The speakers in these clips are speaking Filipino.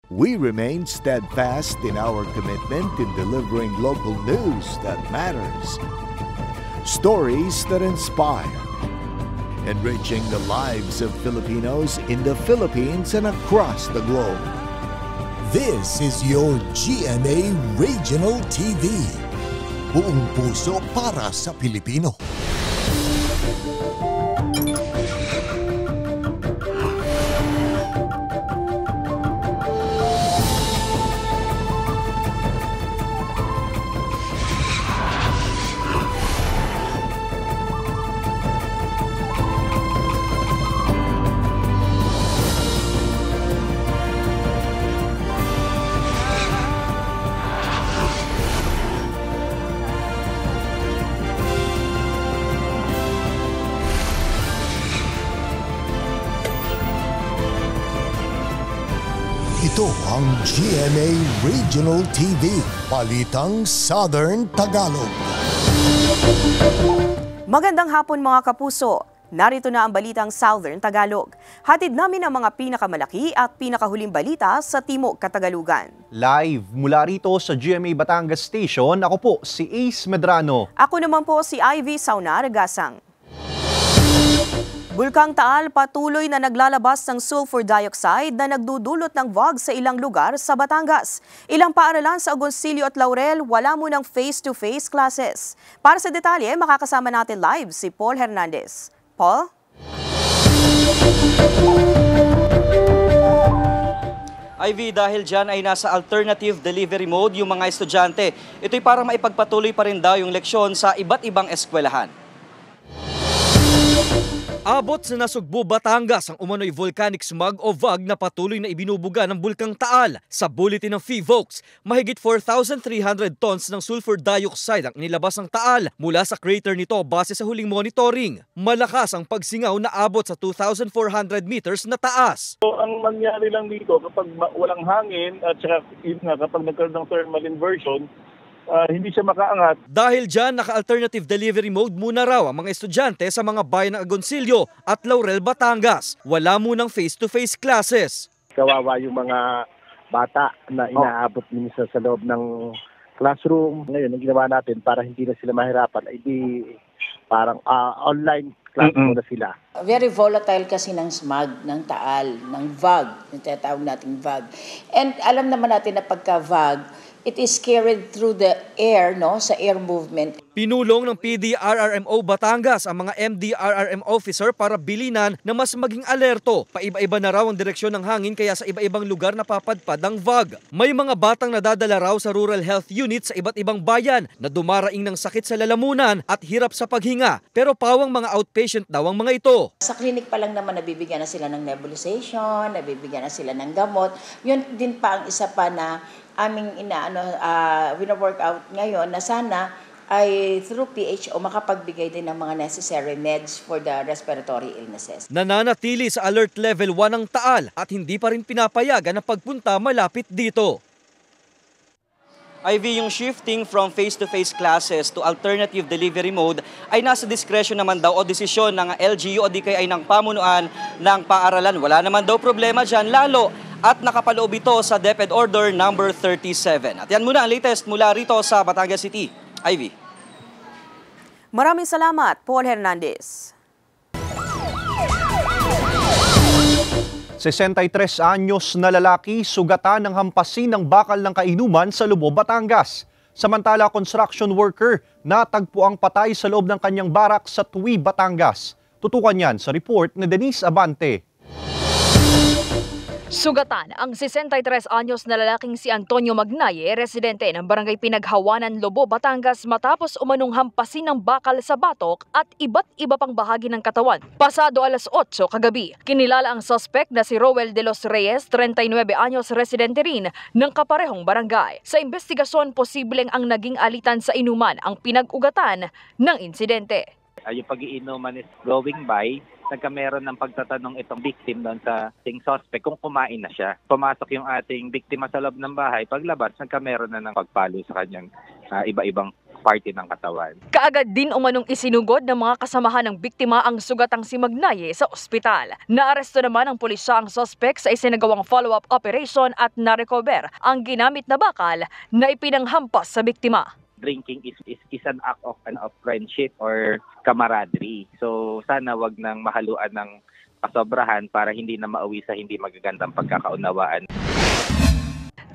We remain steadfast in our commitment in delivering local news that matters. Stories that inspire. Enriching the lives of Filipinos in the Philippines and across the globe. This is your GMA Regional TV. Buong puso para sa Pilipino. Ito ang GMA Regional TV, Balitang Southern Tagalog. Magandang hapon mga kapuso. Narito na ang Balitang Southern Tagalog. Hatid namin ang mga pinakamalaki at pinakahuling balita sa Timog Katagalugan. Live mula rito sa GMA Batangas Station, ako po si Ace Medrano. Ako naman po si Ivy Saunar Gasang. Bulkang Taal patuloy na naglalabas ng sulfur dioxide na nagdudulot ng VOG sa ilang lugar sa Batangas. Ilang paaralan sa Agoncillo at Laurel wala munang face-to-face classes. Para sa detalye, makakasama natin live si Paul Hernandez. Paul? Ivy, dahil dyan ay nasa alternative delivery mode yung mga estudyante. Ito'y para maipagpatuloy pa rin daw yung leksyon sa iba't ibang eskwelahan. Abot sa Nasugbu, Batangas ang umano'y volcanic smog o VOG na patuloy na ibinubuga ng Bulkang Taal. Sa bulletin ng PHIVOLCS, mahigit 4,300 tons ng sulfur dioxide ang inilabas ng Taal mula sa crater nito base sa huling monitoring. Malakas ang pagsingaw na abot sa 2,400 meters na taas. So, ang mangyari lang dito kapag walang hangin at saka kapag nagkaroon ng thermal inversion, hindi siya makaangat. Dahil dyan, naka-alternative delivery mode muna raw ang mga estudyante sa mga bayan ng Agoncillo at Laurel, Batangas. Wala munang face-to-face classes. Kawawa yung mga bata na inaabot minsan sa loob ng classroom. Ngayon, ang ginawa natin para hindi na sila mahirapan, ay di parang online class muna sila. Very volatile kasi ng smog, ng Taal, ng VOG, yung tinatawag nating VOG. And alam naman natin na pagka VOG, it is carried through the air, no, sa air movement. Pinulong ng PDRRMO Batangas ang mga MDRRM officer para bilinan na mas maging alerto. Paiba-iba na raw ang direksyon ng hangin kaya sa iba-ibang lugar napapadpad ang VOG. May mga batang nadadala raw sa rural health unit sa iba't ibang bayan na dumaraing ng sakit sa lalamunan at hirap sa paghinga. Pero pawang mga outpatient daw ang mga ito. Sa clinic pa lang naman nabibigyan na sila ng nebulization, nabibigyan na sila ng gamot. Yun din pa ang isa pa na aming wina-work out ngayon na sana ay through PHO makapagbigay din ng mga necessary meds for the respiratory illnesses. Nananatili sa alert level 1 ang Taal at hindi pa rin pinapayagan na pagpunta malapit dito. Ivy, yung shifting from face-to-face classes to alternative delivery mode ay nasa discretion naman daw o desisyon ng LGU o di kaya ay ng pamunuan ng paaralan. Wala naman daw problema dyan, lalo at nakapaloob ito sa DepEd Order number 37. At yan muna ang latest mula rito sa Batangas City. Ivy. Maraming salamat, Paul Hernandez. 63 anyos na lalaki sugatan ng hampasin ng bakal ng kainuman sa Lubo, Batangas. Samantala, construction worker natagpo ang patay sa loob ng kanyang barak sa Tuwi, Batangas. Tutukan yan sa report ni Denise Abante. Sugatan ang 63 anyos na lalaking si Antonio Magnaye, residente ng Barangay Pinaghawanan, Lobo, Batangas matapos umanong hampasin ng bakal sa batok at iba't iba pang bahagi ng katawan. Pasado alas 8 kagabi, kinilala ang suspect na si Roel de los Reyes, 39 anyos, residente rin ng kaparehong barangay. Sa investigasyon, posibleng ang naging alitan sa inuman ang pinag-ugatan ng insidente. Yung pag-iinuman is going by, nagkameron ng pagtatanong itong victim doon sa ating suspect kung kumain na siya. Pumasok yung ating biktima sa loob ng bahay, paglabas, nagkameron na ng pagpalo sa kanyang iba-ibang party ng katawan. Kaagad din umanong isinugod ng mga kasamahan ng biktima ang sugatang si Magnaye sa ospital. Naaresto naman ng pulisya ang suspect sa isinagawang follow-up operation at narecover ang ginamit na bakal na ipinanghampas sa biktima. Drinking is an act of friendship or camaraderie. So sana wag nang mahaluan ng pasobrahan para hindi na mauwi sa hindi magagandang pagkakaunawaan.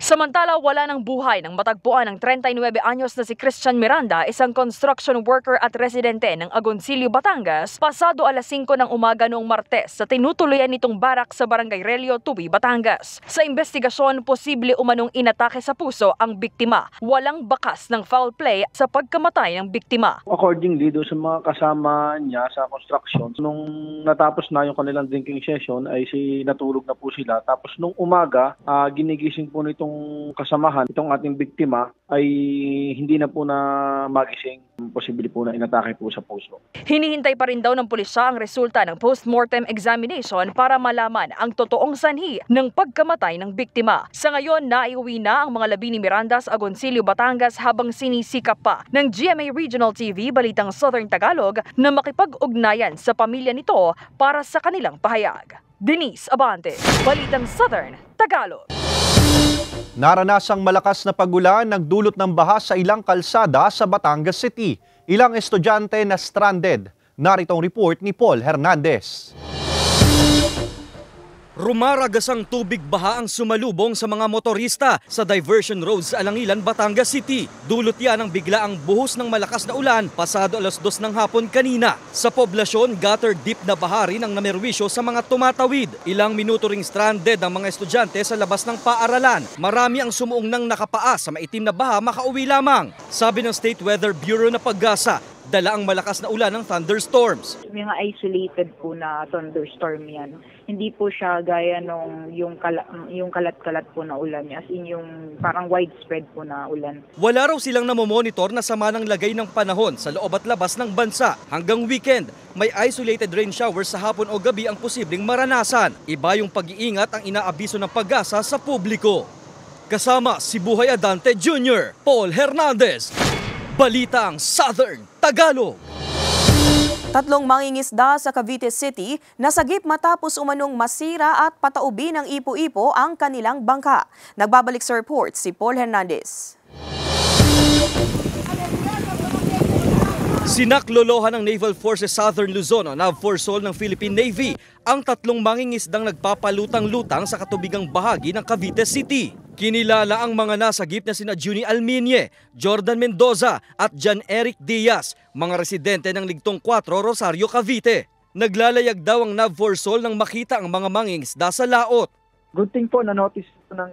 Samantala, wala ng buhay nang matagpuan ng 39 anyos na si Christian Miranda, isang construction worker at residente ng Agoncillo, Batangas, pasado alas 5 ng umaga noong Martes sa tinutuluyan nitong barak sa Barangay Relio, Tubi, Batangas. Sa investigasyon, posible umanong inatake sa puso ang biktima. Walang bakas ng foul play sa pagkamatay ng biktima. Accordingly, doon sa mga kasama niya sa construction, nung natapos na yung kanilang drinking session ay natulog na po sila. Tapos nung umaga, ginigising po nitong kasamahan, itong ating biktima ay hindi na po na magising. Posible po na inatake po sa puso. Hinihintay pa rin daw ng pulisya ang resulta ng post-mortem examination para malaman ang totoong sanhi ng pagkamatay ng biktima. Sa ngayon, naiuwi na ang mga labi ni Miranda sa Agoncillo, Batangas habang sinisikap pa ng GMA Regional TV Balitang Southern Tagalog na makipag-ugnayan sa pamilya nito para sa kanilang pahayag. Denise Abante, Balitang Southern Tagalog. Naranasang malakas na pagulan nagdulot ng baha sa ilang kalsada sa Batangas City. Ilang estudyante na stranded. Narito ang report ni Paul Hernandez. Rumaragasang tubig baha ang sumalubong sa mga motorista sa diversion road sa Alangilan, Batangas City. Dulot yan ng biglaang buhos ng malakas na ulan pasado alas 2 ng hapon kanina. Sa poblasyon, gutter deep na baha rin ang namerwisyo sa mga tumatawid. Ilang minuto ring stranded ang mga estudyante sa labas ng paaralan. Marami ang sumuong nang nakapaa sa maitim na baha makauwi lamang. Sabi ng State Weather Bureau na Pag-asa, dala ang malakas na ulan ng thunderstorms. Mga isolated po na thunderstorm yan. Hindi po siya gaya nung yung kalat-kalat po na ulan, as in yung parang widespread po na ulan. Wala raw silang namomonitor na sama ng lagay ng panahon sa loob at labas ng bansa. Hanggang weekend, may isolated rain showers sa hapon o gabi ang posibleng maranasan. Iba yung pag-iingat ang inaabiso ng Pag-asa sa publiko. Kasama si Buhay Adante Jr., Paul Hernandez, Balitang Southern Tagalog. Tatlong mangingisda sa Cavite City nasagip matapos umanong masira at pataubi ng ipo-ipo ang kanilang bangka. Nagbabalik sa report si Paul Hernandez. Sinaklolohan ng Naval Forces Southern Luzon o NAVFORSOL ng Philippine Navy ang tatlong mangingisdang nagpapalutang-lutang sa katubigang bahagi ng Cavite City. Kinilala ang mga nasagip na sina Juni Alminye, Jordan Mendoza at John Eric Diaz, mga residente ng Ligtong 4, Rosario, Cavite. Naglalayag daw ang NAVFORSOL nang makita ang mga mangingisda sa laot. Good thing po na notice ng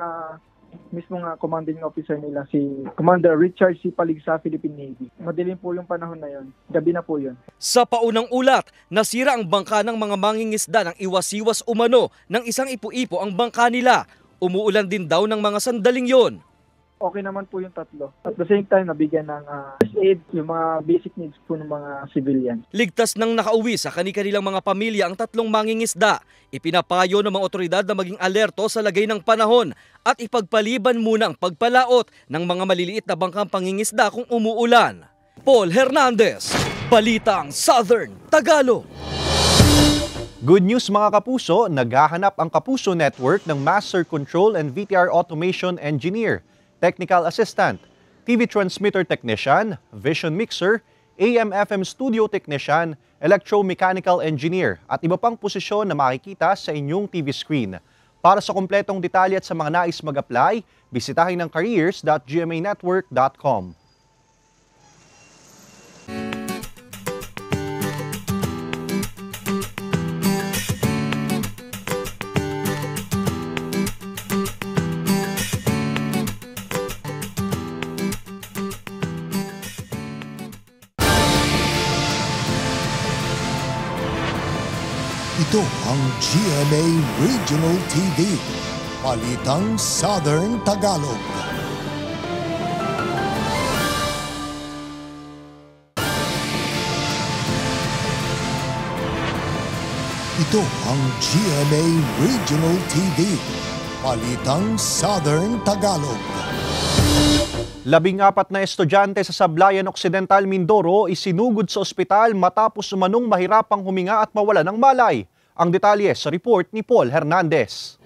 mismong commanding officer nila, si Commander Richard C. Palig sa Philippine Navy. Madilim po yung panahon na yon. Gabi na po yun. Sa paunang ulat, nasira ang bangka ng mga mangingisda nang iwas-iwas umano ng isang ipo-ipo ang bangka nila. Umuulan din daw ng mga sandaling yon. Okay naman po yung tatlo. At the same time, nabigyan ng first aid, yung mga basic needs po ng mga civilian. Ligtas nang nakauwi sa kani-kanilang mga pamilya ang tatlong mangingisda. Ipinapayo ng mga otoridad na maging alerto sa lagay ng panahon at ipagpaliban muna ang pagpalaot ng mga maliliit na bangkang pangingisda kung umuulan. Paul Hernandez, Balitang Southern Tagalog. Good news mga kapuso, naghahanap ang Kapuso Network ng Master Control and VTR Automation Engineer, Technical Assistant, TV Transmitter Technician, Vision Mixer, AM/FM Studio Technician, Electromechanical Engineer at iba pang posisyon na makikita sa inyong TV screen. Para sa kumpletong detalye at sa mga nais mag-apply, bisitahin ang careers.gmanetwork.com. Ito ang GMA Regional TV, Balitang Southern Tagalog. Ito ang GMA Regional TV, Balitang Southern Tagalog. 14 na estudyante sa Sablayan Occidental, Mindoro isinugod sa ospital matapos umanong mahirapang huminga at mawala ng malay. Ang detalye sa report ni Paul Hernandez.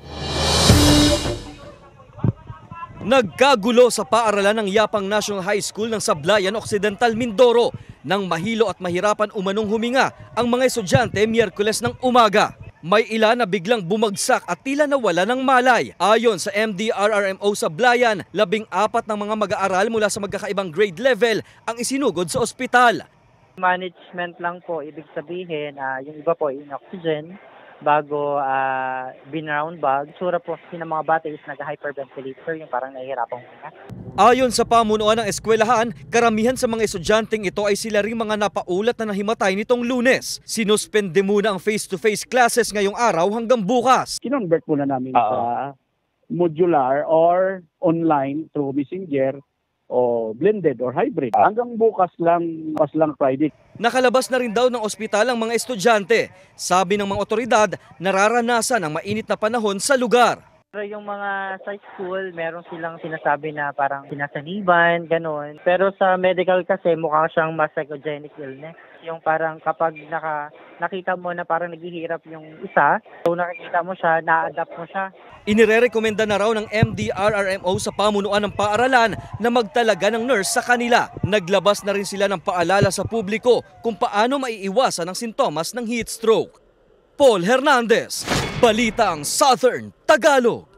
Nagkagulo sa paaralan ng Yapang National High School ng Sablayan Occidental, Mindoro nang mahilo at mahirapan umanong huminga ang mga estudyante Miyerkules ng umaga. May ilan na biglang bumagsak at tila nawala ng malay. Ayon sa MDRRMO Sablayan, 14 ng mga mag-aaral mula sa magkakaibang grade level ang isinugod sa ospital. Management lang po, ibig sabihin, yung iba po in oxygen bago bin-round bag. Sura po ng mga bata is nag-hyperventilator, yung parang nahihirapang huminga. Ayon sa pamunuan ng eskwelahan, karamihan sa mga estudyanteng ito ay sila ring mga napaulat na nahimatay nitong Lunes. Sinuspende muna ang face-to-face classes ngayong araw hanggang bukas. Kinonvert muna namin sa modular or online through Messenger o blended or hybrid. Hanggang bukas lang Friday. Nakalabas na rin daw ng ospital ang mga estudyante. Sabi ng mga otoridad, nararanasan ang mainit na panahon sa lugar. Pero yung mga sa school, meron silang sinasabi na parang sinasaniban, gano'n. Pero sa medical kasi mukhang siyang mas psychogenic illness. Yung parang kapag nakita mo na parang naghihirap yung isa, so nakikita mo siya, na-adapt mo siya. Inirerekomenda na raw ng MDRRMO sa pamunuan ng paaralan na magtalaga ng nurse sa kanila. Naglabas na rin sila ng paalala sa publiko kung paano maiiwasan ang sintomas ng heat stroke. Paul Hernandez, Balitang Southern Tagalog.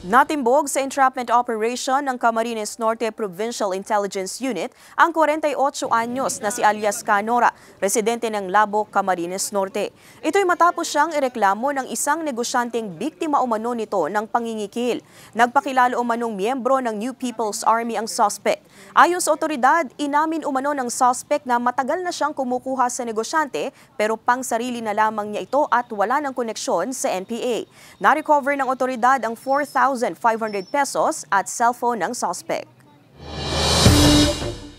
Natimbog sa entrapment operation ng Camarines Norte Provincial Intelligence Unit ang 48 anyos na si alias Canora, residente ng Labo, Camarines Norte. Ito'y matapos siyang ireklamo ng isang negosyanteng biktima umano nito ng pangingikil. Nagpakilala umanong miyembro ng New People's Army ang suspect. Ayon sa otoridad, inamin umano ng suspect na matagal na siyang kumukuha sa negosyante pero pang sarili na lamang niya ito at wala ng koneksyon sa NPA. Na-recover ng otoridad ang 4,500 pesos at cellphone ng suspect.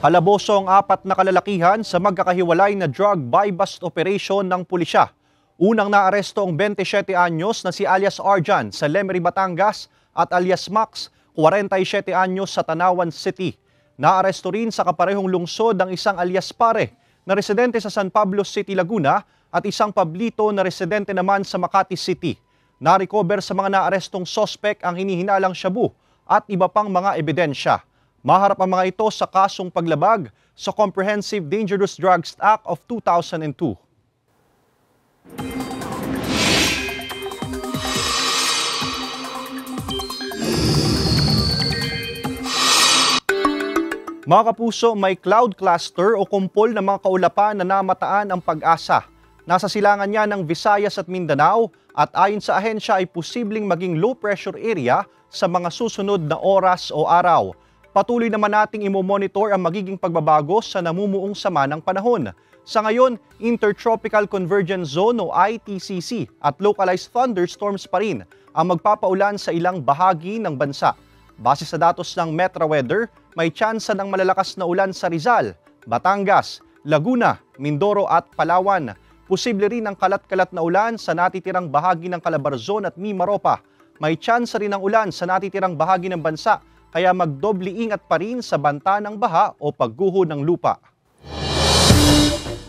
Halaboso ang 4 na kalalakihan sa magkakahiwalay na drug buy-bust operation ng pulisya. Unang naaresto ang 27 anyos na si alias Arjan sa Lemery, Batangas at alias Max, 47 anyos sa Tanawan City. Naaresto rin sa kaparehong lungsod ang isang alias Pare na residente sa San Pablo City, Laguna at isang Pablito na residente naman sa Makati City. Na-recover sa mga naarestong sospek ang hinihinalang shabu at iba pang mga ebidensya. Maharap ang mga ito sa kasong paglabag sa Comprehensive Dangerous Drugs Act of 2002. Mga kapuso, may cloud cluster o kumpol ng mga kaulapan na namataan ang pag-asa. Nasa silangan niya ng Visayas at Mindanao at ayon sa ahensya ay posibleng maging low pressure area sa mga susunod na oras o araw. Patuloy naman nating imo-monitor ang magiging pagbabago sa namumuong sama ng panahon. Sa ngayon, Intertropical Convergence Zone o ITCC at localized thunderstorms pa rin ang magpapaulan sa ilang bahagi ng bansa. Base sa datos ng Metra Weather, may tsansa ng malalakas na ulan sa Rizal, Batangas, Laguna, Mindoro at Palawan. Posible rin ang kalat-kalat na ulan sa natitirang bahagi ng Calabarzon at Mimaropa. May tsansa rin ng ulan sa natitirang bahagi ng bansa, kaya magdoble ingat pa rin sa banta ng baha o pagguho ng lupa.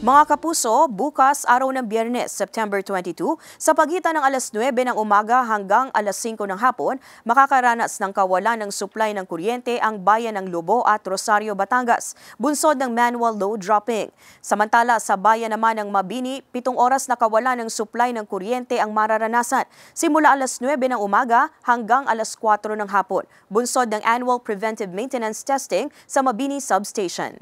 Mga kapuso, bukas araw ng Biyernes, September 22, sa pagitan ng alas 9 ng umaga hanggang alas 5 ng hapon, makakaranas ng kawalan ng supply ng kuryente ang bayan ng Lobo at Rosario, Batangas, bunsod ng manual load dropping. Samantala, sa bayan naman ng Mabini, 7 oras na kawalan ng supply ng kuryente ang mararanasan, simula alas 9 ng umaga hanggang alas 4 ng hapon, bunsod ng annual preventive maintenance testing sa Mabini Substation.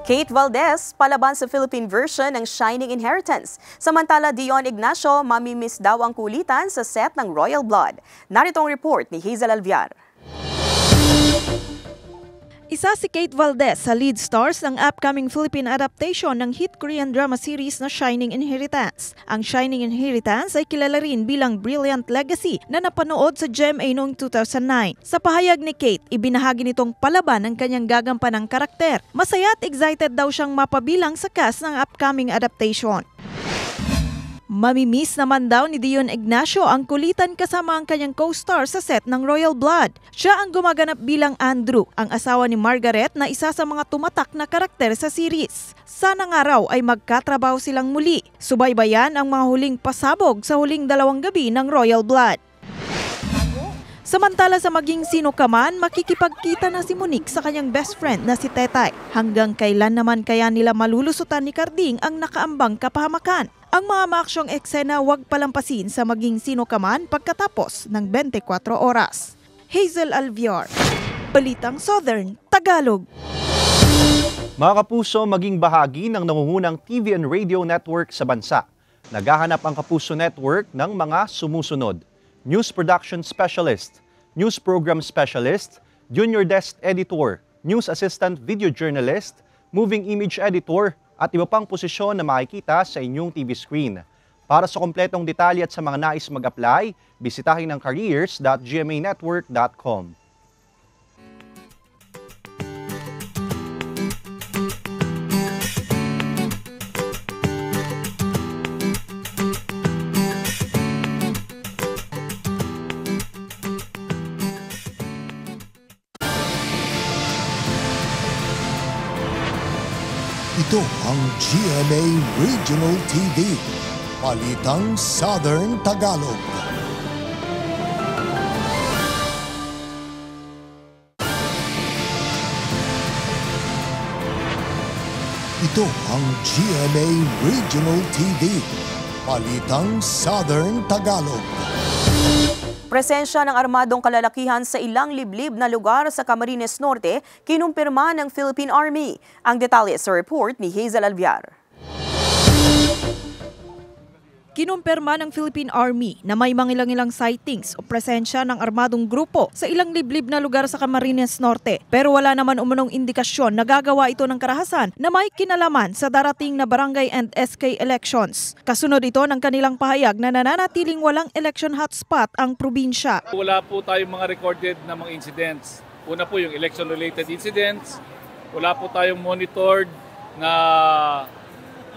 Kate Valdez, palaban sa Philippine version ng Shining Inheritance. Samantala, Dion Ignacio, mamimiss daw ang kulitan sa set ng Royal Blood. Narito ang report ni Hazel Alviar. Isa si Kate Valdez sa lead stars ng upcoming Philippine adaptation ng hit Korean drama series na Shining Inheritance. Ang Shining Inheritance ay kilala rin bilang Brilliant Legacy na napanood sa GMA noong 2009. Sa pahayag ni Kate, ibinahagi nitong palaban ang kanyang gagampanang karakter. Masaya at excited daw siyang mapabilang sa cast ng upcoming adaptation. Mamimiss naman daw ni Dion Ignacio ang kulitan kasama ang kanyang co-star sa set ng Royal Blood. Siya ang gumaganap bilang Andrew, ang asawa ni Margaret na isa sa mga tumatak na karakter sa series. Sana nga raw ay magkatrabaho silang muli. Subaybayan ang mga huling pasabog sa huling 2 gabi ng Royal Blood. Samantala sa Maging Sino Ka Man, makikipagkita na si Monique sa kanyang best friend na si Tetay. Hanggang kailan naman kaya nila malulusutan ni Carding ang nakaambang kapahamakan? Ang mga maaksyong eksena huwag palampasin sa Maging Sino Ka Man pagkatapos ng 24 oras. Hazel Alviar, Balitang Southern Tagalog. Mga kapuso, maging bahagi ng nangungunang TV and radio network sa bansa. Naghahanap ang Kapuso Network ng mga sumusunod: News Production Specialist, News Program Specialist, Junior Desk Editor, News Assistant Video Journalist, Moving Image Editor, at iba pang posisyon na makikita sa inyong TV screen. Para sa kompletong detalye at sa mga nais mag-apply, bisitahin ang careers.gmanetwork.com. Ito ang GMA Regional TV, Balitang Southern Tagalog. Ito ang GMA Regional TV, Balitang Southern Tagalog. Presensya ng armadong kalalakihan sa ilang liblib na lugar sa Camarines Norte, kinumpirma ng Philippine Army. Ang detalye sa report ni Hazel Alviar. Kinumpirma ng Philippine Army na may mangilang-ilang sightings o presensya ng armadong grupo sa ilang liblib na lugar sa Camarines Norte. Pero wala naman umunong indikasyon na gagawa ito ng karahasan na may kinalaman sa darating na barangay and SK elections. Kasunod ito ng kanilang pahayag na nananatiling walang election hotspot ang probinsya. Wala po tayong mga recorded na mga incidents. Una po yung election-related incidents. Wala po tayong monitored na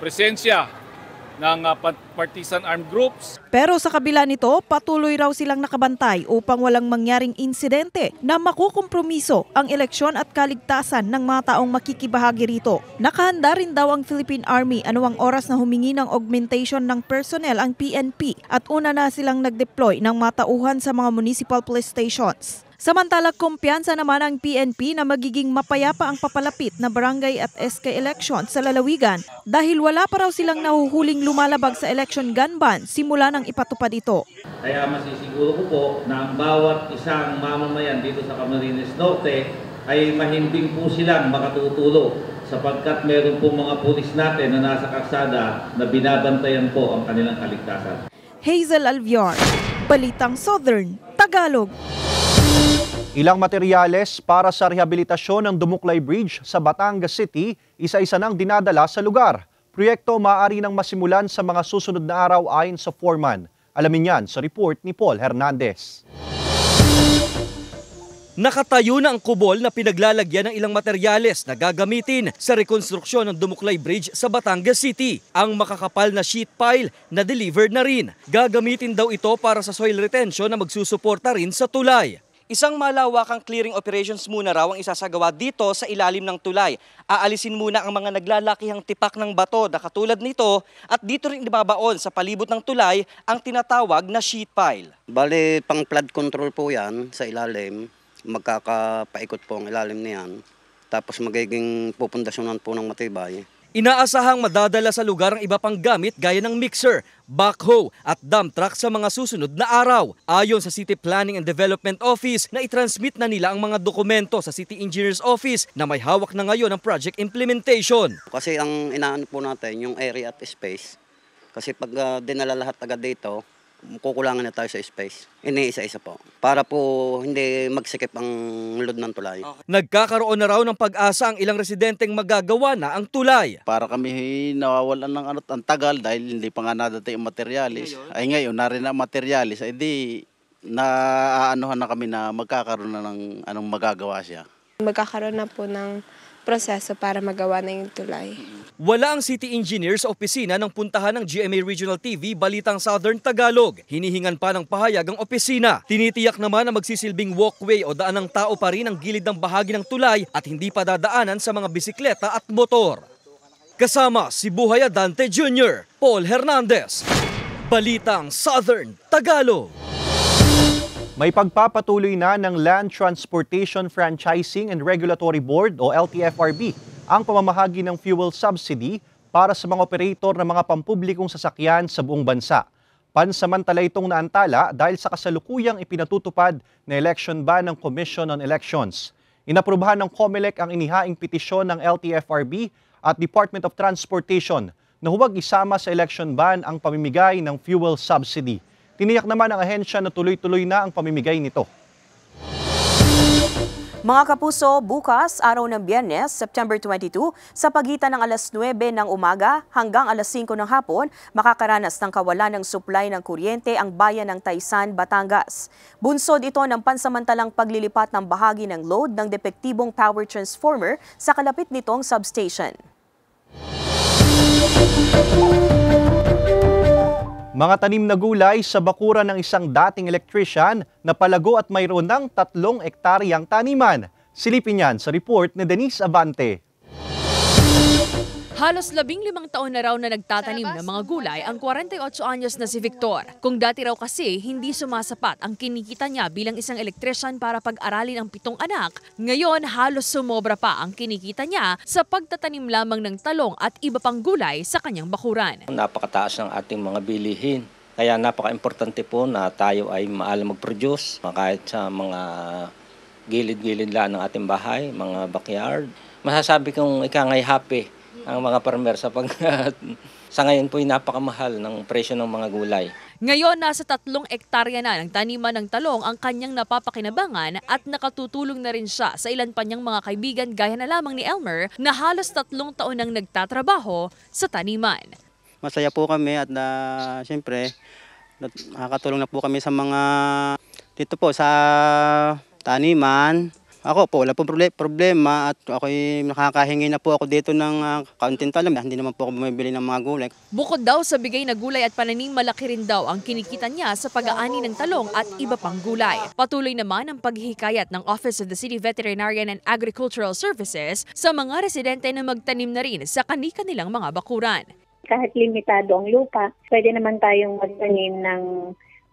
presensya ng partisan armed groups. Pero sa kabila nito, patuloy raw silang nakabantay upang walang mangyaring insidente na makukompromiso ang eleksyon at kaligtasan ng mga taong makikibahagi rito. Nakahanda rin daw ang Philippine Army anuwang oras na humingi ng augmentation ng personnel ang PNP at una na silang nag-deploy ng mga tauhan sa mga municipal police stations. Samantala, kumpiyansa naman ang PNP na magiging mapayapa ang papalapit na barangay at SK election sa lalawigan dahil wala pa raw silang nahuhuling lumalabag sa election gun ban simula nang ipatupad ito. Kaya masisiguro ko po na ang bawat isang mamamayan dito sa Camarines Norte ay mahimbing po silang makatutulog sapagkat meron po mga pulis natin na nasa kalsada na binabantayan po ang kanilang kaligtasan. Hazel Alviar, Balitang Southern Tagalog. Ilang materyales para sa rehabilitasyon ng Dumuklay Bridge sa Batangas City, isa-isa nang dinadala sa lugar. Proyekto maaari nang masimulan sa mga susunod na araw ayon sa foreman. Alamin yan sa report ni Paul Hernandez. Nakatayo na ang kubol na pinaglalagyan ng ilang materyales na gagamitin sa rekonstruksyon ng Dumuklay Bridge sa Batangas City. Ang makakapal na sheet pile na delivered na rin. Gagamitin daw ito para sa soil retention na magsusuporta rin sa tulay. Isang malawakang clearing operations muna raw ang isasagawa dito sa ilalim ng tulay. Aalisin muna ang mga naglalakihang tipak ng bato na katulad nito at dito rin ibabaon sa palibot ng tulay ang tinatawag na sheet pile. Bale, pang flood control po yan sa ilalim. Magkakapaikot po ang ilalim niyan. Tapos magiging pupundasyonan po ng matibay. Inaasahang madadala sa lugar ang iba pang gamit gaya ng mixer, backhoe at dump truck sa mga susunod na araw. Ayon sa City Planning and Development Office na itransmit na nila ang mga dokumento sa City Engineer's Office na may hawak na ngayon ang project implementation. Kasi ang inaano po natin yung area at space. Kasi pag dinala lahat agad dito, kukulangan na tayo sa space. Iniisa-isa po. Para po hindi magsikip ang load ng tulay. Nagkakaroon na raw ng pag-asa ang ilang residenteng magagawa na ang tulay. Para kami nawawalan ng ang tagal dahil hindi pa nga nadating ang materialis. Ay ngayon, narin ang materialis. Ay di, naaanuhan na kami na magkakaroon na ng anong magagawa siya. Magkakaroon na po ng proseso para magawa na yung tulay. Wala ang city engineer sa opisina ng puntahan ng GMA Regional TV Balitang Southern Tagalog. Hinihingan pa ng pahayag ang opisina. Tinitiyak naman na magsisilbing walkway o daan ng tao pa rin ang gilid ng bahagi ng tulay at hindi pa dadaanan sa mga bisikleta at motor. Kasama si Buhay Adante Jr., Paul Hernandez, Balitang Southern Tagalog. May pagpapatuloy na ng Land Transportation Franchising and Regulatory Board o LTFRB ang pamamahagi ng fuel subsidy para sa mga operator ng mga pampublikong sasakyan sa buong bansa. Pansamantala itong naantala dahil sa kasalukuyang ipinatutupad na election ban ng Commission on Elections. Inaprubahan ng COMELEC ang inihaing petisyon ng LTFRB at Department of Transportation na huwag isama sa election ban ang pamimigay ng fuel subsidy. Tiniyak naman ng ahensya na tuloy-tuloy na ang pamimigay nito. Mga kapuso, bukas, araw ng Biyernes, September 22, sa pagitan ng alas 9 ng umaga hanggang alas 5 ng hapon, makakaranas ng kawalan ng supply ng kuryente ang bayan ng Taysan, Batangas. Bunsod ito ng pansamantalang paglilipat ng bahagi ng load ng depektibong power transformer sa kalapit nitong substation. Mga tanim na gulay sa bakuran ng isang dating electrician na palago at mayroon ng 3 ektaryang taniman. Silipin yan sa report ni Denise Abante. Halos 15 taon na raw na nagtatanim ng mga gulay ang 48 anyos na si Victor. Kung dati raw kasi hindi sumasapat ang kinikita niya bilang isang electrician para pag-aralin ang 7 anak, ngayon halos sumobra pa ang kinikita niya sa pagtatanim lamang ng talong at iba pang gulay sa kanyang bakuran. Napakataas ng ating mga bilihin. Kaya napaka-importante po na tayo ay maalam mag-produce kahit sa mga gilid-gilid lang ng ating bahay, mga backyard. Masasabi kong ikangay happy ang mga farmer sa ngayon po ay napakamahal ng presyo ng mga gulay. Ngayon, nasa 3 ektarya na ng taniman ng talong ang kanyang napapakinabangan at nakatutulong na rin siya sa ilan pa niyang mga kaibigan gaya na lamang ni Elmer na halos 3 taon nang nagtatrabaho sa taniman. Masaya po kami at siyempre nakakatulong na po kami sa mga dito po sa taniman. Ako po, wala po problema at ako'y nakakahingi na po ako dito ng kaunting talam. Hindi naman po ako bumibili ng mga gulay. Bukod daw sa bigay na gulay at pananim, malaki rin daw ang kinikita niya sa pag-aani ng talong at iba pang gulay. Patuloy naman ang paghihikayat ng Office of the City Veterinarian and Agricultural Services sa mga residente na magtanim na rin sa kani-kanilang mga bakuran. Kahit limitado ang lupa, pwede naman tayong magtanim ng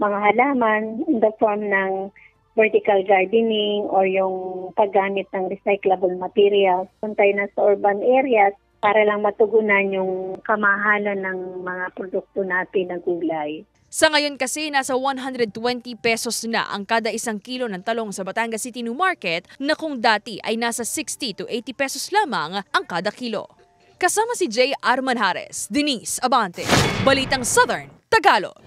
mga halaman in the form ng vertical gardening or yung paggamit ng recyclable materials. Puntay na sa urban areas para lang matugunan yung kamahalan ng mga produkto natin na gulay. Sa ngayon kasi, nasa 120 pesos na ang kada 1 kilo ng talong sa Batangas City New Market na kung dati ay nasa 60 to 80 pesos lamang ang kada kilo. Kasama si J. Armanhares, Denise Abante, Balitang Southern Tagalog.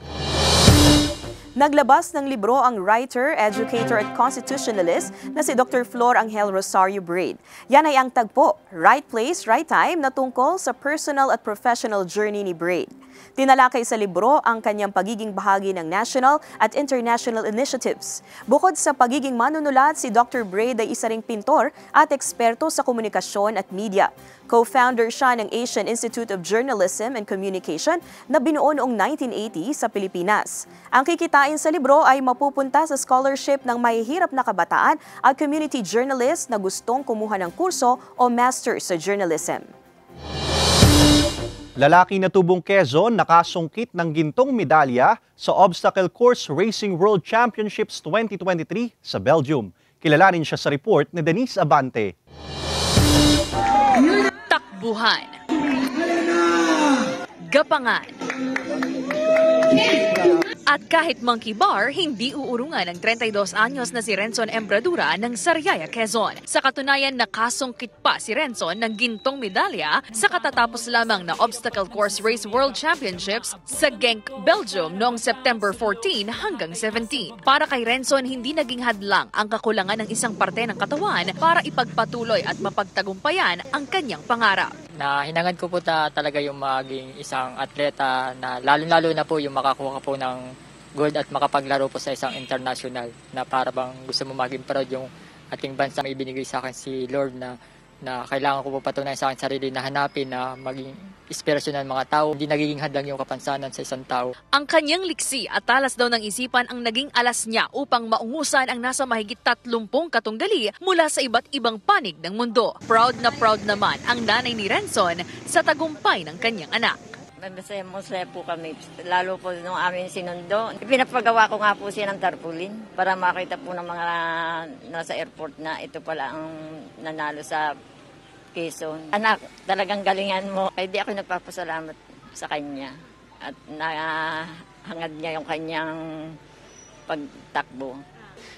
Naglabas ng libro ang writer, educator at constitutionalist na si Dr. Flor Angel Rosario Braid. Yan ay ang tagpo, Right Place, Right Time na tungkol sa personal at professional journey ni Braid. Tinalakay sa libro ang kanyang pagiging bahagi ng national at international initiatives. Bukod sa pagiging manunulat, si Dr. Braid ay isa ring pintor at eksperto sa komunikasyon at media. Co-founder siya ng Asian Institute of Journalism and Communication na binuo noong 1980 sa Pilipinas. Ang kikitain sa libro ay mapupunta sa scholarship ng mahihirap na kabataan at community journalist na gustong kumuha ng kurso o master sa journalism. Lalaki na tubong Quezon nakasungkit ng gintong medalya sa Obstacle Course Racing World Championships 2023 sa Belgium. Kilalanin siya sa report ni Denise Abante. Takbuhan, gapangan, at kahit monkey bar, hindi uurungan ng 32 anyos na si Renson Embradura ng Sariaya, Quezon. Sa katunayan, nakasungkit pa si Renson ng gintong medalya sa katatapos lamang na Obstacle Course Race World Championships sa Genk, Belgium noong September 14 hanggang 17. Para kay Renson, hindi naging hadlang ang kakulangan ng isang parte ng katawan para ipagpatuloy at mapagtagumpayan ang kanyang pangarap. Na hinangad ko po talaga yung maging isang atleta na lalo-lalo na po yung makakuha po ng gold at makapaglaro po sa isang international na para bang gusto mo maging proud yung ating bansa. May ibinigay sa akin si Lord na na kailangan ko po patunayan sa akin sarili na hanapin na maging inspirasyon ng mga tao. Hindi nagiging hadlang yung kapansanan sa isang tao. Ang kanyang liksi at talas daw ng isipan ang naging alas niya upang maungusan ang nasa mahigit 30 katunggali mula sa iba't ibang panig ng mundo. Proud naman ang nanay ni Renson sa tagumpay ng kanyang anak. Masaya po kami, lalo po nung amin sinundo. Pinapagawa ko nga po siya ng tarpaulin para makita po ng mga nasa airport na ito pala ang nanalo sa Quezon. Anak, talagang galingan mo. Kaya di ako nagpapasalamat sa kanya at nahangad niya yung kanyang pagtakbo.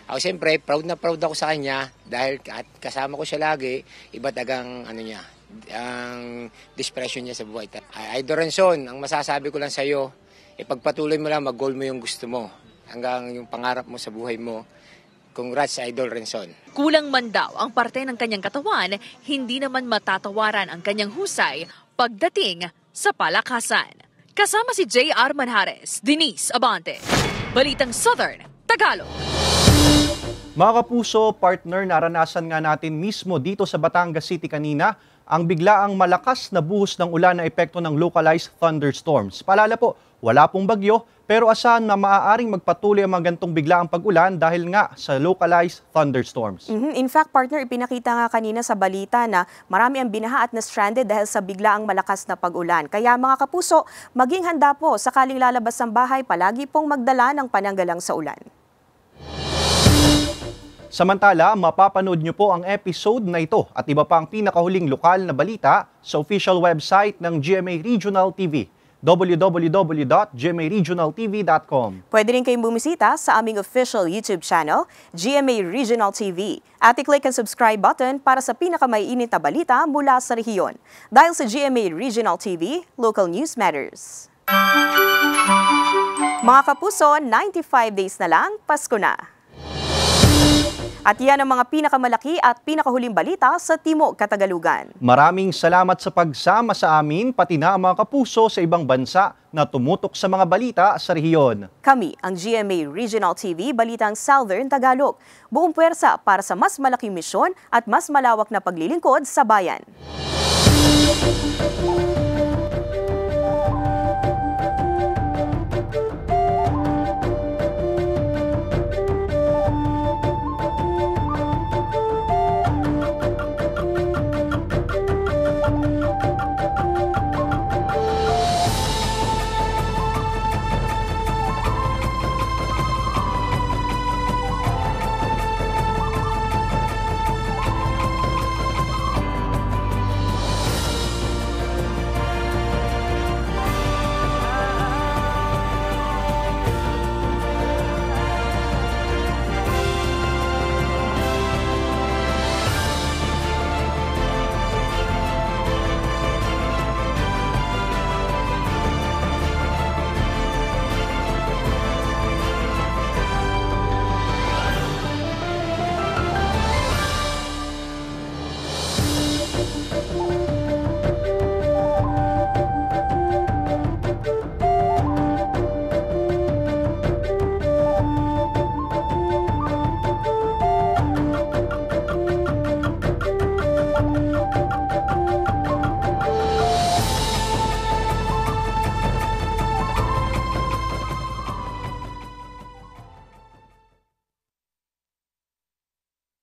Ako siyempre, proud na proud ako sa kanya dahil at kasama ko siya lagi, iba't agang niya, ang dispression niya sa buhay. Idol Renson, ang masasabi ko lang sa iyo, ipagpatuloy mo lang, mag-goal mo yung gusto mo hanggang yung pangarap mo sa buhay mo. Congrats, Idol Renson. Kulang man daw ang parte ng kanyang katawan, hindi naman matatawaran ang kanyang husay pagdating sa palakasan. Kasama si J.R. Manjares, Denise Abante, Balitang Southern Tagalog. Mga kapuso, partner, naranasan nga natin mismo dito sa Batangas City kanina ang biglaang malakas na buhos ng ulan na epekto ng localized thunderstorms. Paalala po, wala pong bagyo, pero asahan na maaaring magpatuloy ang mga gantong biglaang pag-ulan dahil nga sa localized thunderstorms. In fact, partner, ipinakita nga kanina sa balita na marami ang binaha at na-stranded dahil sa biglaang malakas na pag-ulan. Kaya mga kapuso, maging handa po sakaling lalabas ng bahay, palagi pong magdala ng pananggalang sa ulan. Samantala, mapapanood nyo po ang episode na ito at iba pang pinakahuling lokal na balita sa official website ng GMA Regional TV, www.gmaregionaltv.com. Pwede rin kayong bumisita sa aming official YouTube channel, GMA Regional TV, at i-click ang subscribe button para sa pinakamaiinit na balita mula sa rehiyon. Dahil sa GMA Regional TV, local news matters. Mga kapuso, 95 days na lang, Pasko na. At yan ang mga pinakamalaki at pinakahuling balita sa Timog Katagalugan. Maraming salamat sa pagsama sa amin, pati na ang mga kapuso sa ibang bansa na tumutok sa mga balita sa rehiyon. Kami, ang GMA Regional TV, Balitang Southern Tagalog. Buong puwersa para sa mas malaking misyon at mas malawak na paglilingkod sa bayan.